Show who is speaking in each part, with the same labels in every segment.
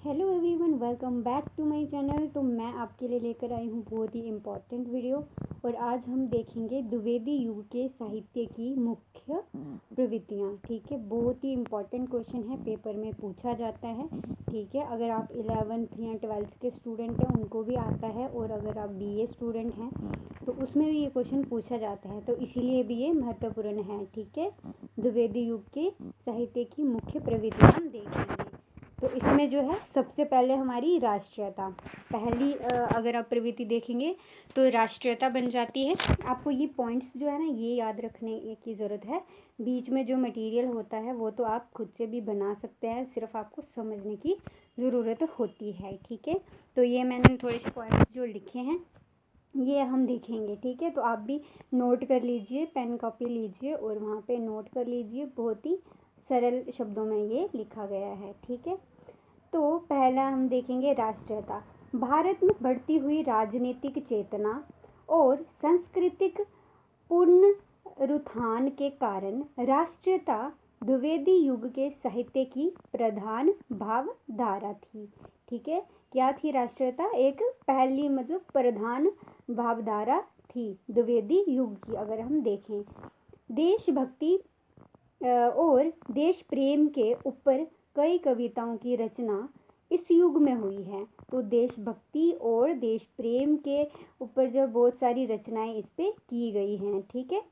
Speaker 1: Hello everyone, welcome back to my channel. तो मैं आपके लिए लेकर आई हूँ बहुत ही इम्पॉर्टेंट वीडियो। और आज हम देखेंगे द्विवेदी युग के साहित्य की मुख्य प्रवृत्तियाँ। ठीक है, बहुत ही इम्पॉर्टेंट क्वेश्चन है, पेपर में पूछा जाता है। ठीक है, अगर आप 11th या 12th के स्टूडेंट हैं उनको भी आता है, और अगर आप BA स्टूडेंट हैं तो उसमें भी ये क्वेश्चन पूछा जाता है, तो इसीलिए भी ये महत्वपूर्ण है। ठीक है, द्विवेदी युग के साहित्य की मुख्य प्रवृत्तियाँ हम देखेंगे। तो इसमें जो है सबसे पहले हमारी राष्ट्रीयता, पहली अगर आप प्रवृत्ति देखेंगे तो राष्ट्रीयता बन जाती है। आपको ये पॉइंट्स जो है ना, ये याद रखने की ज़रूरत है। बीच में जो मटेरियल होता है वो तो आप खुद से भी बना सकते हैं, सिर्फ आपको समझने की ज़रूरत होती है। ठीक है, तो ये मैंने थोड़े से पॉइंट्स जो लिखे हैं ये हम देखेंगे। ठीक है, तो आप भी नोट कर लीजिए, पेन कॉपी लीजिए और वहाँ पे नोट कर लीजिए। बहुत ही सरल शब्दों में ये लिखा गया है। ठीक है, तो पहला हम देखेंगे राष्ट्रीयता। भारत में बढ़ती हुई राजनीतिक चेतना और सांस्कृतिक पुनरुत्थान के कारण राष्ट्रीयता द्विवेदी युग के साहित्य की प्रधान भावधारा थी। ठीक है, क्या थी राष्ट्रीयता? एक पहली प्रधान भावधारा थी द्विवेदी युग की। अगर हम देखें, देशभक्ति और देश प्रेम के ऊपर कई कविताओं की रचना इस युग में हुई है। तो देशभक्ति और देश प्रेम के ऊपर जो बहुत सारी रचनाएं इस पे की गई हैं। ठीक है,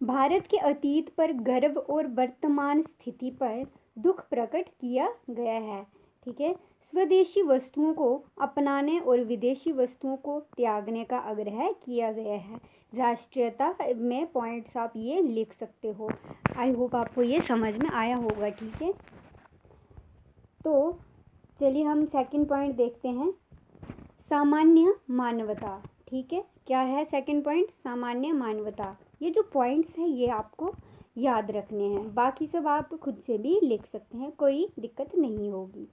Speaker 1: भारत के अतीत पर गर्व और वर्तमान स्थिति पर दुख प्रकट किया गया है। ठीक है, स्वदेशी वस्तुओं को अपनाने और विदेशी वस्तुओं को त्यागने का आग्रह किया गया है। राष्ट्रीयता में पॉइंट्स आप ये लिख सकते हो। आई होप आपको ये समझ में आया होगा। ठीक है, तो चलिए हम सेकंड पॉइंट देखते हैं, सामान्य मानवता। ठीक है, क्या है सेकंड पॉइंट? सामान्य मानवता। ये जो पॉइंट्स हैं ये आपको याद रखने हैं, बाकी सब आप खुद से भी लिख सकते हैं, कोई दिक्कत नहीं होगी।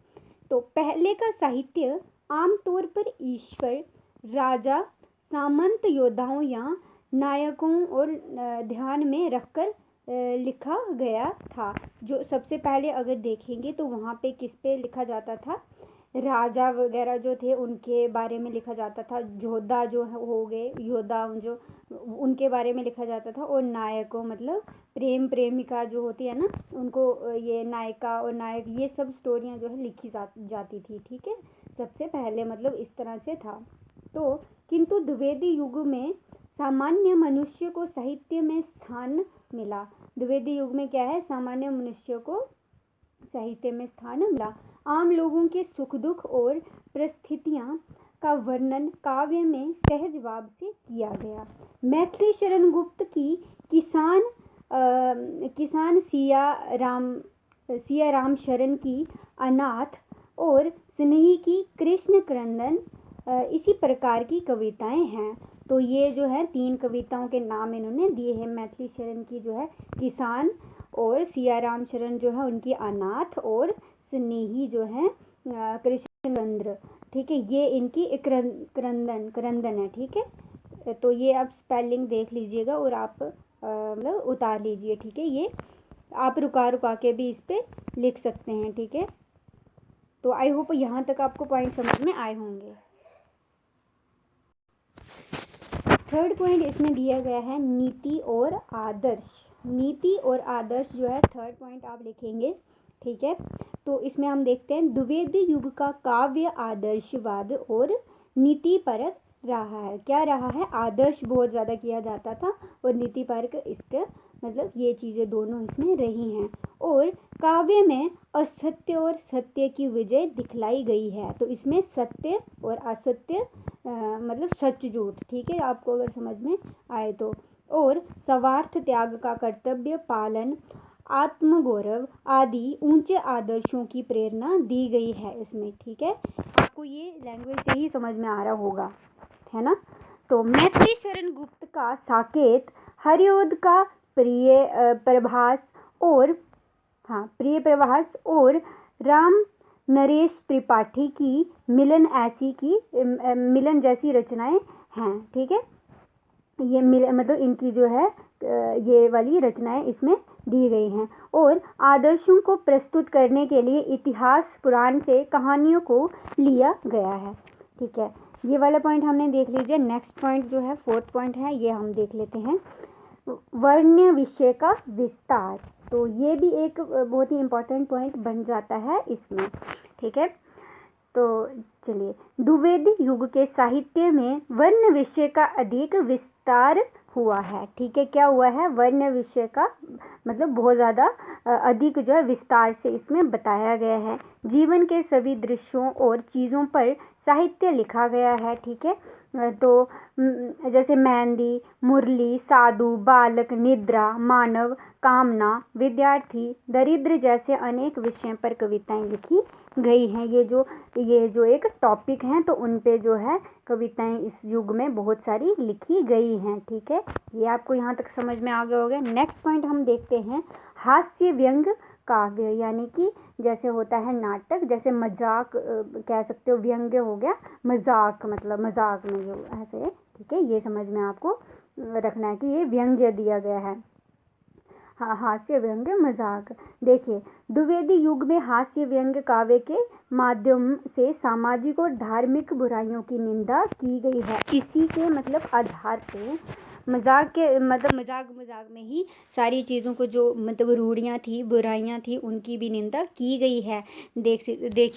Speaker 1: तो पहले का साहित्य आमतौर पर ईश्वर, राजा, सामंत, योद्धाओं या नायकों और ध्यान में रखकर लिखा गया था। जो सबसे पहले अगर देखेंगे तो वहाँ पे किस पे लिखा जाता था? राजा वगैरह जो थे उनके बारे में लिखा जाता था, योद्धा जो हो गए, योद्धा जो उनके बारे में लिखा जाता था, और नायकों प्रेम प्रेमिका जो होती है ना, उनको ये नायिका और नायक, ये सब स्टोरियाँ जो है लिखी जाती थी। ठीक है, सबसे पहले इस तरह से था। तो किंतु द्विवेदी युग में सामान्य मनुष्य को साहित्य में स्थान मिला। द्विवेदी युग में क्या है? सामान्य मनुष्य को साहित्य में स्थान मिला। आम लोगों के सुख दुख और परिस्थितियां का वर्णन काव्य में सहज भाव से किया गया। मैथिली शरण गुप्त की किसान सिया राम शरण की अनाथ और स्नेही की कृष्ण क्रंदन, इसी प्रकार की कविताएं हैं। तो ये जो है 3 कविताओं के नाम इन्होंने दिए हैं। मैथिली शरण की जो है किसान, और सियाराम शरण जो है उनकी अनाथ, और स्नेही जो है कृष्णचंद्र। ठीक है, ये इनकी क्रंदन है। ठीक है, तो ये आप स्पेलिंग देख लीजिएगा और आप उतार लीजिए। ठीक है, ये आप रुका के भी इस पे लिख सकते हैं। ठीक है, तो आई होप यहाँ तक आपको पॉइंट समझ में आए होंगे। थर्ड पॉइंट इसमें दिया गया है नीति और आदर्श। नीति और आदर्श जो है थर्ड पॉइंट आप लिखेंगे। ठीक है, तो इसमें हम देखते हैं द्विवेदी युग का काव्य आदर्शवाद और नीतिपरक रहा है। क्या रहा है? आदर्श बहुत ज़्यादा किया जाता था, और नीतिपरक, इसका ये चीज़ें दोनों इसमें रही हैं। और काव्य में असत्य और सत्य की विजय दिखलाई गई है। तो इसमें सत्य और असत्य सच झूठ। ठीक है, आपको अगर समझ में आए तो। और स्वार्थ त्याग का कर्तव्य पालन, आत्मगौरव आदि ऊंचे आदर्शों की प्रेरणा दी गई है इसमें। ठीक है, आपको ये लैंग्वेज से ही समझ में आ रहा होगा, है ना। तो मैथिली शरण गुप्त का साकेत, हरिओद का प्रिय प्रभास और राम नरेश त्रिपाठी की मिलन जैसी रचनाएं हैं। ठीक है, ये इनकी जो है ये वाली रचनाएं इसमें दी गई हैं और आदर्शों को प्रस्तुत करने के लिए इतिहास पुराण से कहानियों को लिया गया है। ठीक है, ये वाला पॉइंट हमने देख लीजिए। नेक्स्ट पॉइंट जो है 4th पॉइंट है, ये हम देख लेते हैं, वर्ण विषय का विस्तार। तो ये भी एक बहुत ही इम्पोर्टेंट पॉइंट बन जाता है इसमें। ठीक है, तो चलिए, द्विवेदी युग के साहित्य में वर्ण विषय का अधिक विस्तार हुआ है। ठीक है, क्या हुआ है, वर्ण विषय का मतलब बहुत ज़्यादा अधिक जो है विस्तार से इसमें बताया गया है। जीवन के सभी दृश्यों और चीज़ों पर साहित्य लिखा गया है। ठीक है, तो जैसे मेहंदी, मुरली, साधु, बालक, निद्रा, मानव, कामना, विद्यार्थी, दरिद्र जैसे अनेक विषयों पर कविताएं लिखी गई हैं। ये जो एक टॉपिक हैं, तो उन पे जो है कविताएं इस युग में बहुत सारी लिखी गई हैं। ठीक है, ये आपको यहाँ तक समझ में आ गया होगा। नेक्स्ट पॉइंट हम देखते हैं, हास्य व्यंग काव्य, यानी कि जैसे होता है नाटक, जैसे मजाक कह सकते हो, व्यंग्य हो गया मजाक, मतलब मजाक में जो ऐसे। ठीक है, ये समझ में आपको रखना है कि ये व्यंग्य दिया गया है। हाँ, हास्य व्यंग्य मजाक। देखिए, द्विवेदी युग में हास्य व्यंग्य काव्य के माध्यम से सामाजिक और धार्मिक बुराइयों की निंदा की गई है। इसी के मतलब आधार पे मजाक के मतलब मजाक में ही सारी चीज़ों को जो मतलब रूढ़ियाँ थी, बुराइयाँ थी, उनकी भी निंदा की गई है। देखिए,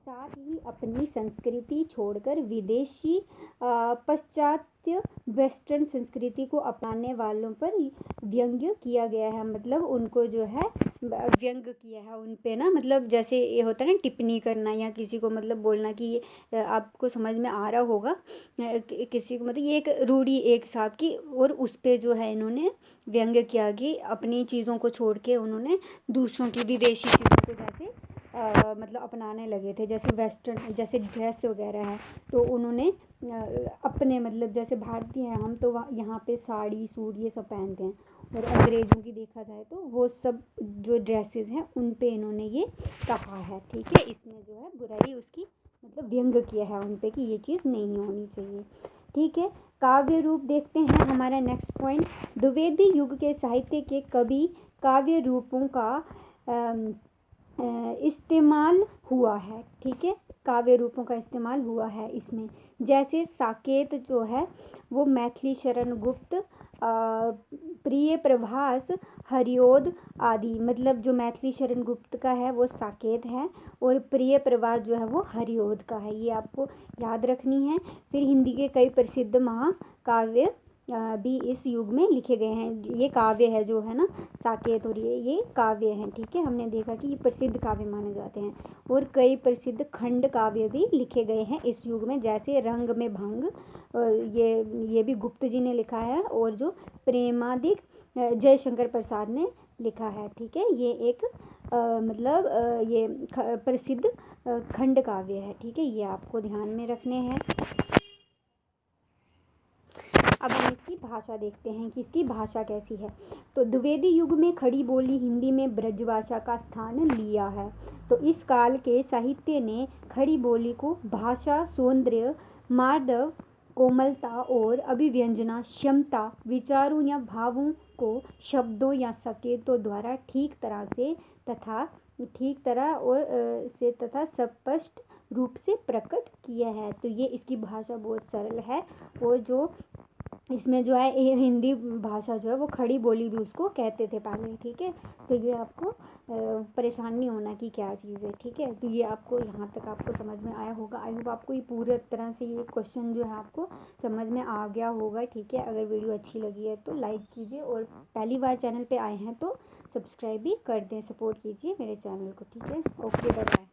Speaker 1: साथ ही अपनी संस्कृति छोड़कर विदेशी पश्चात्य वेस्टर्न संस्कृति को अपनाने वालों पर व्यंग्य किया गया है। मतलब उनको जो है व्यंग्य किया है उन पे ना, मतलब जैसे ये होता है ना टिप्पणी करना, या किसी को मतलब बोलना कि ये आपको समझ में आ रहा होगा, किसी को मतलब ये एक रूढ़ी एक हिसाब की, और उस पे जो है इन्होंने व्यंग्य किया कि अपनी चीज़ों को छोड़ के उन्होंने दूसरों की विदेशी चीज़ों को जैसे मतलब अपनाने लगे थे। जैसे वेस्टर्न, जैसे ड्रेस वगैरह है, तो उन्होंने अपने मतलब जैसे भारतीय हैं हम, तो यहाँ पे साड़ी सूट ये सब पहनते हैं, और अंग्रेज़ों की देखा जाए तो वो सब जो ड्रेसेस हैं उन पे इन्होंने ये कहा है। ठीक है, इसमें जो है बुराई उसकी मतलब व्यंग्य किया है उन पे कि ये चीज़ नहीं होनी चाहिए। ठीक है, काव्य रूप देखते हैं हमारा नेक्स्ट पॉइंट। द्विवेदी युग के साहित्य के कवि काव्य रूपों का इस्तेमाल हुआ है। ठीक है, काव्य रूपों का इस्तेमाल हुआ है इसमें, जैसे साकेत जो है वो मैथिली शरण गुप्त, प्रिय प्रभास, हरिओद आदि। मतलब जो मैथिली शरण गुप्त का है वो साकेत है, और प्रिय प्रभास जो है वो हरिओद का है। ये आपको याद रखनी है। फिर हिंदी के कई प्रसिद्ध महाकाव्य भी इस युग में लिखे गए हैं। ये काव्य है जो है ना, साकेत, और ये काव्य हैं। ठीक है, हमने देखा कि ये प्रसिद्ध काव्य माने जाते हैं, और कई प्रसिद्ध खंड काव्य भी लिखे गए हैं इस युग में, जैसे रंग में भंग, ये भी गुप्त जी ने लिखा है, और जो प्रेमादिक जयशंकर प्रसाद ने लिखा है। ठीक है, ये एक मतलब ये प्रसिद्ध खंड काव्य है। ठीक है, ये आपको ध्यान में रखने हैं। अब हम इसकी भाषा देखते हैं कि इसकी भाषा कैसी है। तो द्विवेदी युग में खड़ी बोली हिंदी में ब्रजभाषा का स्थान लिया है। तो इस काल के साहित्य ने खड़ी बोली को भाषा सौंदर्य, मार्दव, कोमलता और अभिव्यंजना क्षमता, विचारों या भावों को शब्दों या संकेतों द्वारा ठीक तथा स्पष्ट रूप से प्रकट किया है। तो ये इसकी भाषा बहुत सरल है, और जो इसमें जो है ये हिंदी भाषा जो है वो खड़ी बोली भी उसको कहते थे पहले। ठीक है, तो ये आपको परेशान नहीं होना कि क्या चीज़ है। ठीक है, तो ये आपको यहाँ तक आपको समझ में आया होगा। आई होप आपको ये पूरी तरह से ये क्वेश्चन जो है आपको समझ में आ गया होगा। ठीक है, अगर वीडियो अच्छी लगी है तो लाइक कीजिए, और पहली बार चैनल पे आए हैं तो सब्सक्राइब भी कर दें, सपोर्ट कीजिए मेरे चैनल को। ठीक है, ओके, बाय बाय।